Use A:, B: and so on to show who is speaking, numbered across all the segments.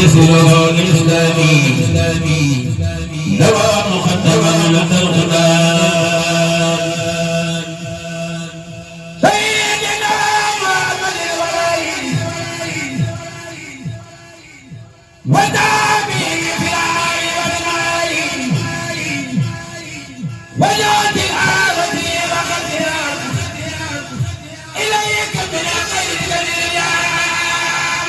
A: يسر الإسلامي دواء مقدما لدى الغداء سيدنا محمد الولي ودامي في العالي والمال وجود الآوة وقدرا إليك من خير الأيام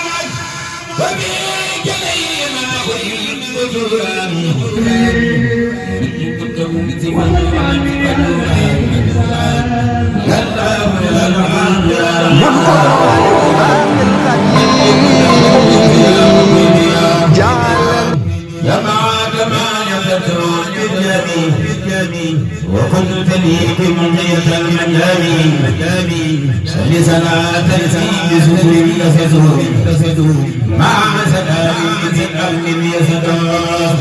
A: وبك ليما وإن وجوها وقلت لي بمنية المجانين سل صلاة في بسهول مع سلام في الأمن يسدون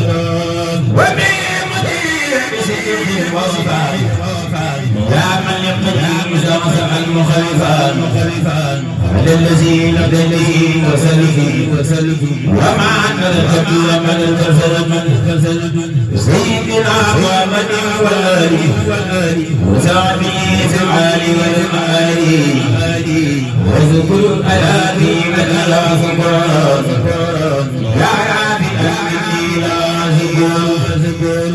A: وبمدير بسجد وصفا يا من يقتدي مسامح المخالفان على الذي لديه وسلفي وما نرتد ومن التفرد سيدنا محمد والآل وصحبه في العال والمآل واذكر آياتي لدى فقرات يا رب الأمين لا ذكر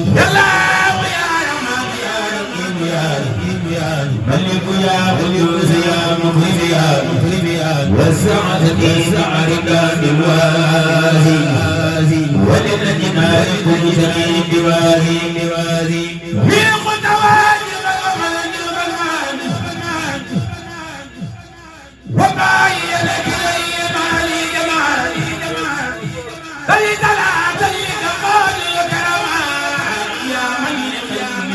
A: ملك يا قدوس يا مخلف والسعادة سعادة بالوازي ولنجنا كل شيء بوازي في خطوات الغمان وما هي لك مالي جمالي بل تلك قول الكرمان يا من يقيم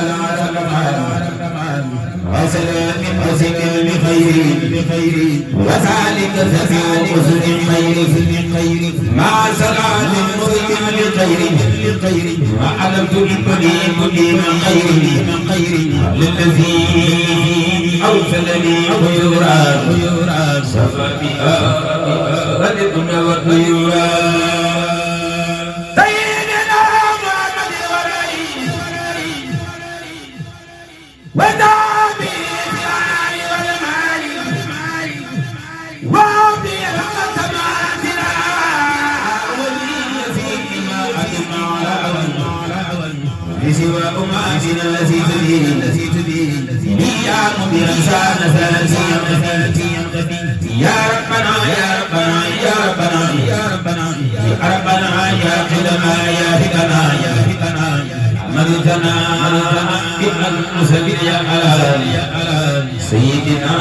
A: على رمضان وسلام وسلم بخير وذلك سبيل حسن خير مع سلام مسلم لخير وعلمت بكل من خير للذي أوصلني خيرا سفى بها ردنا والطيورا سوى أماتنا التي تدين يا مبرسان فاتي يا ربنا يا ربنا يا ربنا يا ربنا يا ربنا يا قدما يا هدنا مدتنا بالمسبل يا علال سيدنا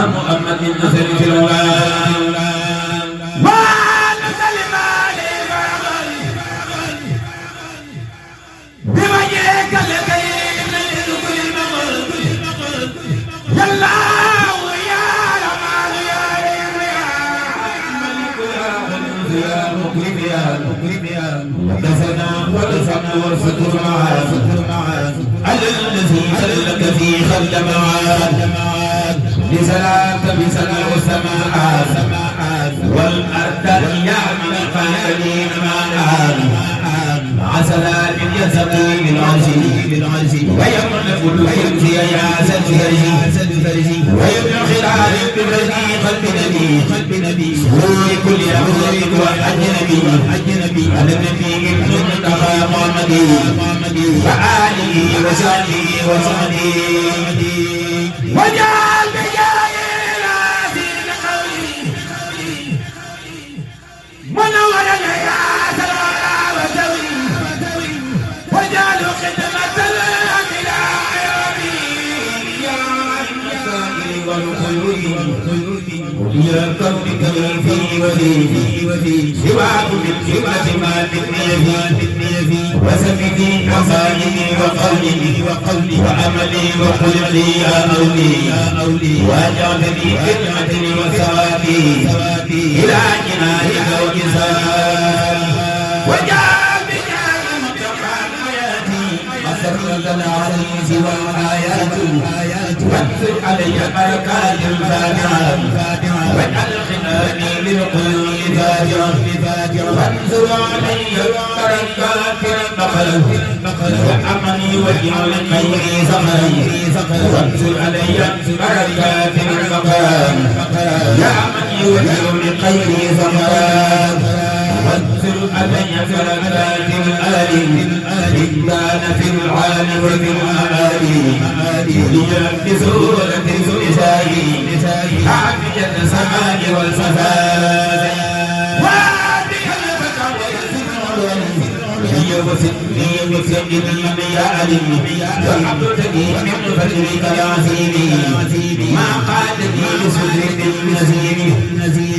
A: محمد النصر في الولاء والفتر معاد الذي خلق في خلق معاد لسلام بسماء والسماء والأرض يا من قال معاد مع سلام يسقي بالعرش ويملك الحمد يا سلفرجي ويملك خلال بالرجي قلب نبي سرور كل أمر وأجنبي على النبي المنتهى محمد وآله وصحبه وجعل بجاهه العزيز قولي منورا يا سلام وزوي وجعل خدمة الأنبياء يا المساكين والخيول يا كونك في وفي سواك من سوى ما تبني في وسفكي وصالي وقولي وعملي وخلقي يا أولي واجعلني كلمة وثوابي إلى جنانك وجزاء وجعل بجاه متقام حياتي مسرة العزيز والآيات علي بركات فاتحة واجعل خلاني بالقلوب وانزل علي بركات النقل وأمني واجعل خيري زمري وانزل علي بركات النقل يا أمني واجعل خيري زمري وانزل علي بركات الآل إن كان في العالم وفي الآل ليلبسوا لساني حافظ السماء والفساد وسقني يا علي وعبدتني من فضلك يا عزيزي ما قادني لسجن النزيل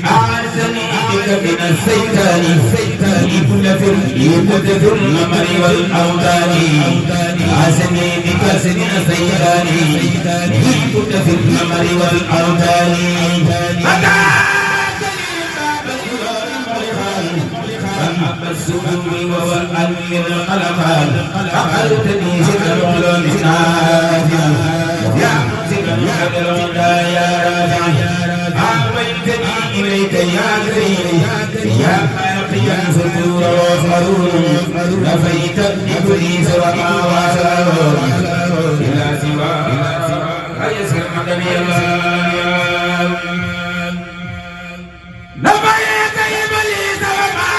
A: أعزني بك من السيطان كل فرق الأمر والأوتان أعزني بك من السيطان كل فرق الأمر والأوتان السجود والقلب القلقان أقلتني ذكر العلوم نافعا يا ممسكا الهدى يا رافعا أعويتني إليك يا كريم يا باقيا الفتور والفرور نفيت إبليس وما واساه إلى سواه فيسر مدني الله نفيت إبليس وما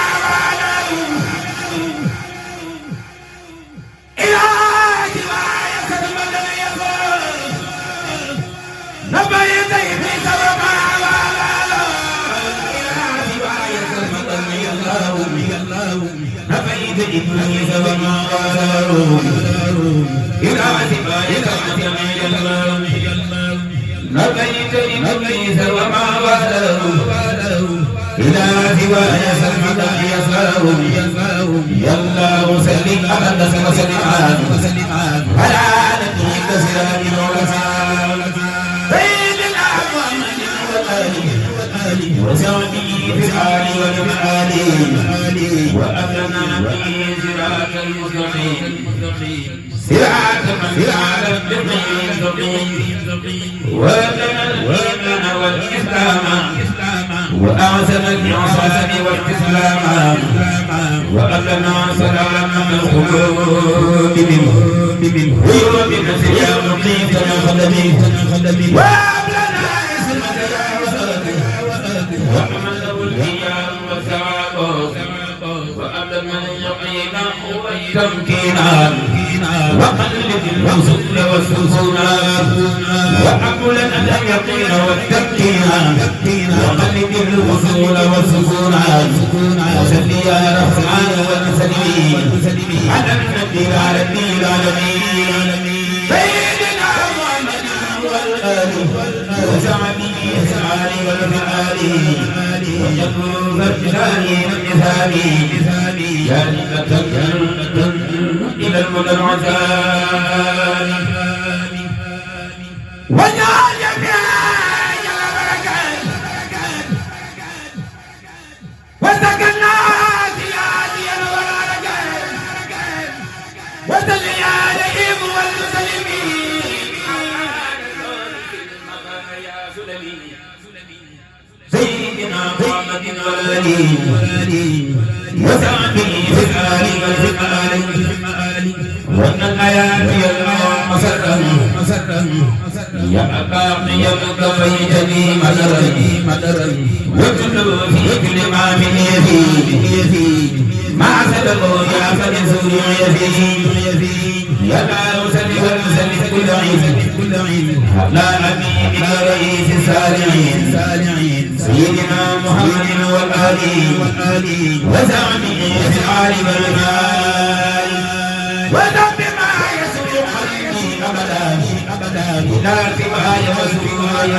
A: إبليس وما غادروا إلى سبايك نبيت إبليس وما غادروا إلى سواي سلمك يسلم يا الله سلم أبدا وسلم على نبيك سلام العلماء سيدنا محمد والآل وسعدي في الآل والمآل وأبلنا به صراط المستقيم صراط من على المستقيم وأبلنا الإيمان والإسلام وأعزم الإحسان والاستسلام وأبلنا سلام القلوب من غير بنفس يا مقيم خدمي وأبلنا اسمك يا وسادي وأمله القيام والثواب وأبلنا اليقين والتمكين وقلب الوصول والسكونات وأبلنا اليقين والتمكين وقلب الوصول والسكونات وسل يا رحمن والمسلمين على النبي العالمين سيدنا محمد والآل وسعدي الآل والمآل ويقول الجلال والمثال جانبة إلى المدى العزال وجعل جميع البركات وسكننا زيادي الورقات وسلي عليهم والمسلمين سيدنا محمد والآلين وسعدي في الآل والمآل وأن الآيات يلمع مسرا يا باقي كفيتني مدرا وكل في كل ما من يزيد ما سبقوا يا فنزول يزيد يا دار سلم وسلم كل عيد لا أبي رئيس السالعين سيدنا محمد والآل وسعدي في الآل والمال وذنب ما يسوء قلبي أبدا لا سواي وسواي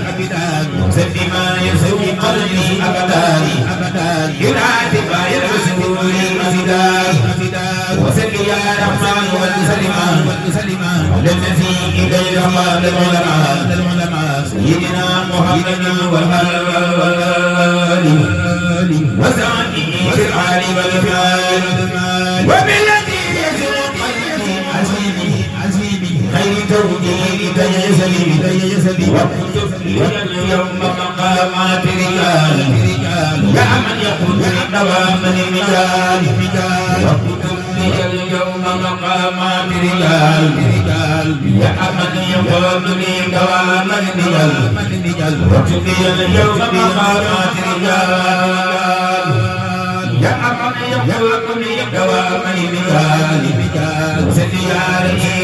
A: أبدا وسد ما يسوء قلبي أبدا لا سواي وسواي أبدا وسد يا رحمن والسلم على الذي إليه رحمن العلماء سيدنا محمد والآل وسعدي في الآل والمال وبالذي خير توجيه كي يسلي وكنت اليوم مقام مقامات رجال يا من يقول دواما رجال وكتب لي اليوم مقامات رجال يا من يقول لي دواما رجال وكتب لي اليوم مقامات رجال يا من يقول لي دواما رجال سيارتي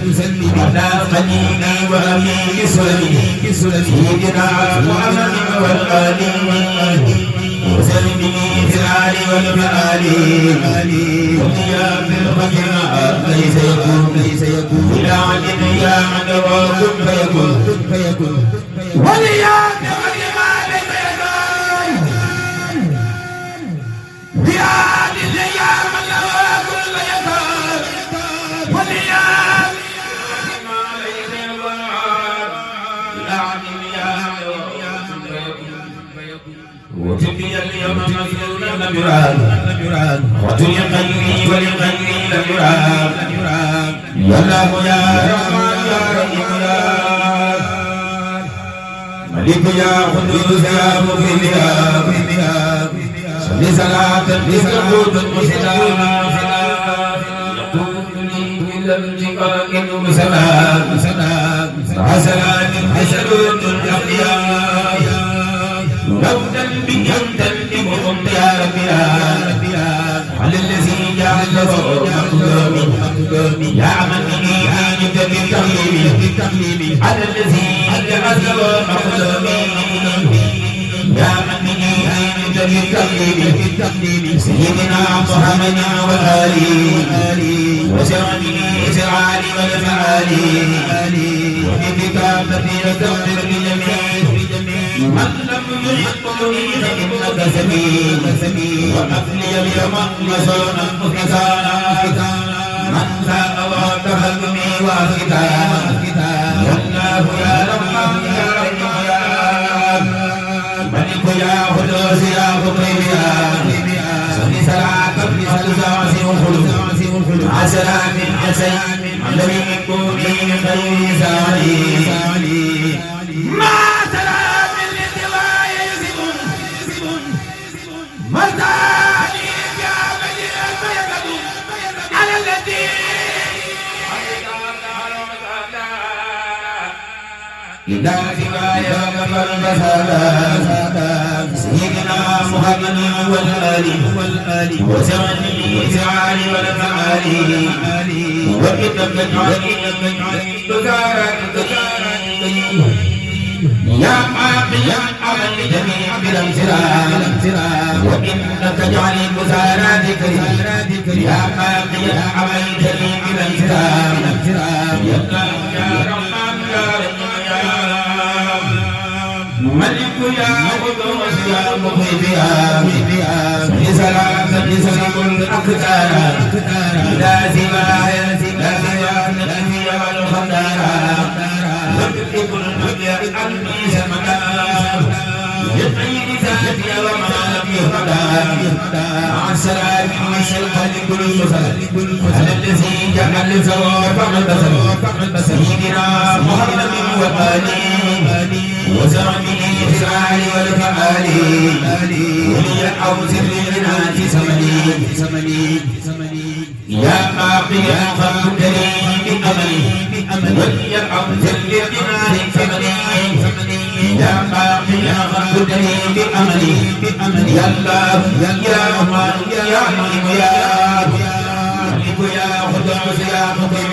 A: وسلمي على خليلي وأمين سيدنا محمد والآل وسلمي في الآل والمآل وقيا في الخدمة ليس يكون إلى عدل يا من وكن فيكون وليا في الخدمة ليس يكون يا عدل يا من وكن فيكون وليا وتبي اليوم مسلولا نبران وتني غيري ولغيري نبران يا الله يا رحمن يا رحيم يا ملك يا قدوس يا مغفر يا صل صلاة بسرور المسلم يقول لي إلى الجبال بسلام سلام بسرور الأخيار لولا بيمتا بهم يا ربي على الذي جعل مقدومي يا من به عانت بالتقليم على الذي جعل مقدومي يا من به عانت بالتقليم سيدنا محمد والآل وسرعان والفعال وبكتابة تغفر لجميع من لم يحبني فإنك سميع وأفلي اليوم مسونا مفتانا من ذاق وتهلمي واسكتا يا الله يا رحمن يا رحيم يا ملك يا قدوس يا مقيم يا صل صلاة بسلسل وخلود عسلام حسين الذي يكون من خير سالي ما سلام للدواء يزيد مرتاني يا مجيء فيكدو على الذي إذا سوايا كفر فسادا سيدنا محمد والآل وسمني سعال والمعالي وكتب يا باقي الأمل جميع بالامتران وإنك تجعل المسارات كريم يا باقي الأمل جميع بالامتران يا الله يا رحمن يا رحيم يا ملك يا قدوس يا مخيف يا لسلام الأقدار لا سواي لا سوى النبي والخدار وتكتب النبي عني سمدا يطير ذاتي وما لم يهدى مع السلام والسلام لكل على الذي جعل ثواب سيدنا محمد وآله وزرعه في الآل والفعال ولي أوزر للناس سمني يا باقي الخلق بأملي ولي أوزر للناس سمني يا باقي الخلق بأملي يا الله يا رحمن يا رحيم يا ملك يا قدوس يا مقيم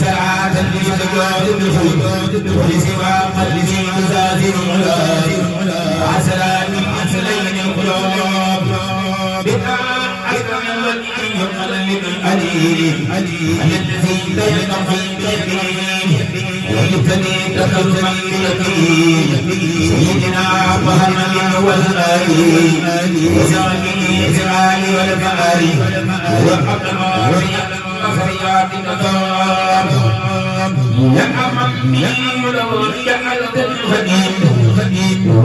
A: ساعة لسجود بالخلود ولسوى قلبي مزازر العلا عسلام عسلين القلوب بها أكرم الولي يقلب الأليم الذي يلقى اليقين ويبتدي تكرما باليقين سيدنا محمد والآل وزعمه الزعال والفعال وحكم فريات النظام يا أمامي لو جعلت الخديم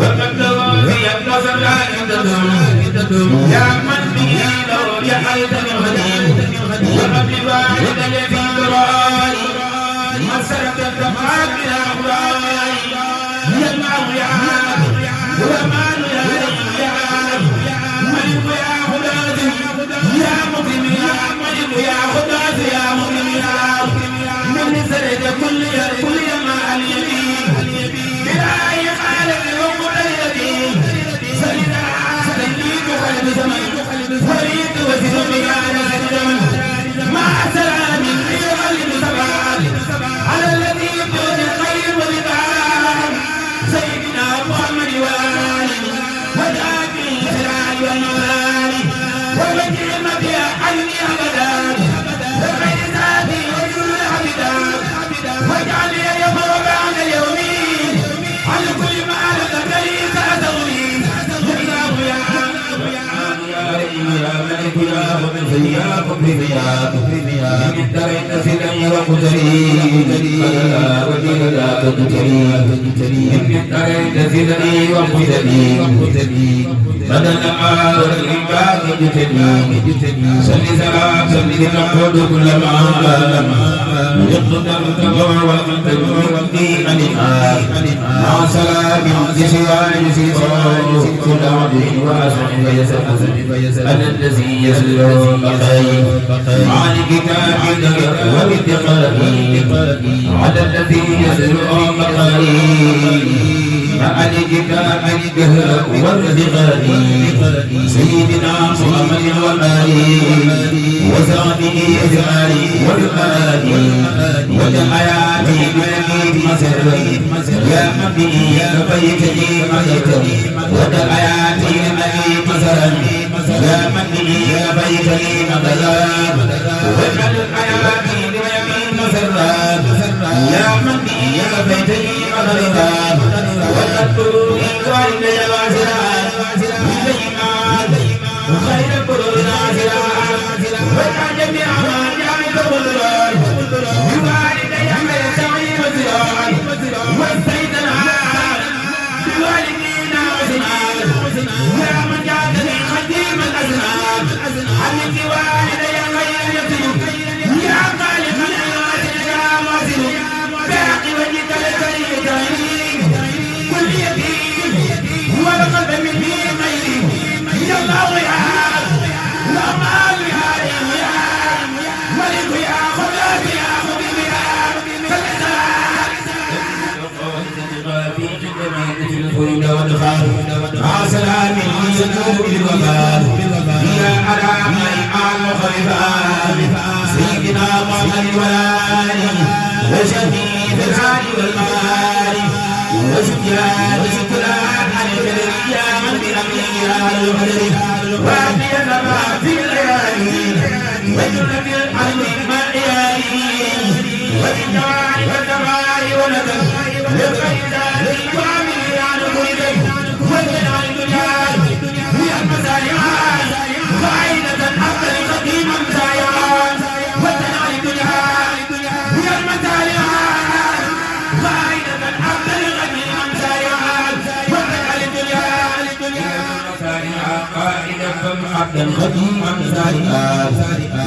A: وقد في النظر لا يددم يا من به لو جعلت الخديم وقبل بعد الذي تراي مسرة الدماء بلا أوراي وجاكي سراج والمغارب ووجه المبيع عني أبدا وغير ذاتي وجود العبدان واجعل لي اليوم وبعد اليومين على كل ما لك ليس أدوري يا ملك يا مغفر يا مغفر يا من دريت سلمي وقدري فلا وجل لا تقتري من دريت سلمي وقدري بدل ما والإنباء جتني سل صلاة لتقود كل ما يقدر التبع والقدر والدي أنها مع سلام سوى كل عبد وأسع فيسأل الذي يسلو بخير مع الكتاب وباتقائه على الذي يسلو بخير مع الكتاب الجهر والرزقاء سيدنا محمد وآله وصحبه أجمعين والآل والحياة بيد مسر يا حبيبي يا بيتي مدد والحياة بيد مسر يا حبيبي يا بيتي مدد واجعل الحياة بيد مسر يا حبيبي يا بيتي مدد والقلب والد واسرا خير قرون ناصرا واجعل جميع ما جعلت قدرا بوالدي خير سعي وزرا واستيتنا بوالدينا وزنا يا من جعلني خديم الازمان علمت والدي خير يتيم يا خالق الناس يا واصل باقي وجهك الكريم كل يتيم والقلب مني غيري يا الله يا الأمان يا ملك يا خلاق يا خبيب يا سلام يسلم بالوفاء يا علام الإمام خليفة سيدنا محمد والآل وشفيع الحال والمال وشكران شكران على يا من بأمره على القدر وأبي النبى في الليالي وجل بالعلم والإيالي وبالجوار والدمار والندم للخيرات وعمل عن كل وجعل الدنيا هي المسارعات غاية حتى القديم مسارعات وجعل الدنيا هي المسارعات غاية حتى القديم مسارعات وجعل الدنيا قائدة حتى القديم مسارعات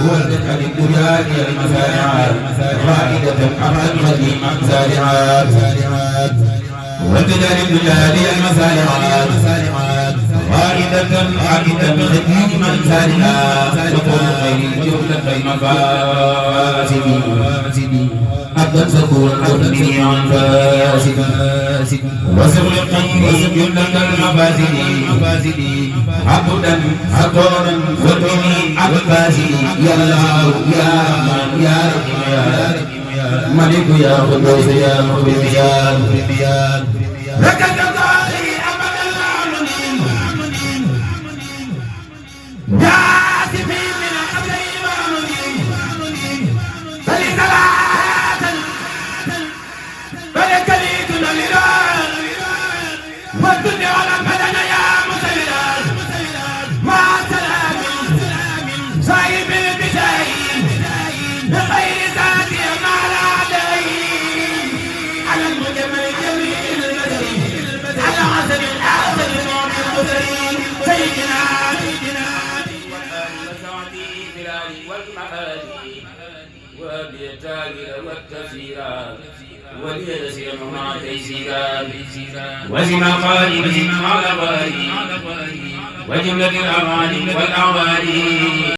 A: وجعل الدنيا هي المسارعات غاية حتى القديم مسارعات وتجعل الدنيا هي المسارعات غائدة عائدة خديما سارعات وكل خير جملة المفاسد حتى تكون تغني عن فاسد وسر الخير جملة المفاسد عبدا حقورا وتغني عن فاسد يا الله يا رحمن يا رحيم يا ملك يا قدوس يا مغفر يا لك الجزائي أبدا العالمين جاثمي من قبلي وعملين فلصلاة فلكليتنا لله والدنيا والأبدان يا مسيرات مع سلام صاحب البداية بغير ذاتي مع الأعداء على المجمل الجميل البدري على عسل الآخر المعطي القدري سيدنا وسعدي بلالي والمعادي وأبي التاجر والتفسيرا وليسير مع تيسيرا وزما قائم على غالي وجملة الأموال والأعوال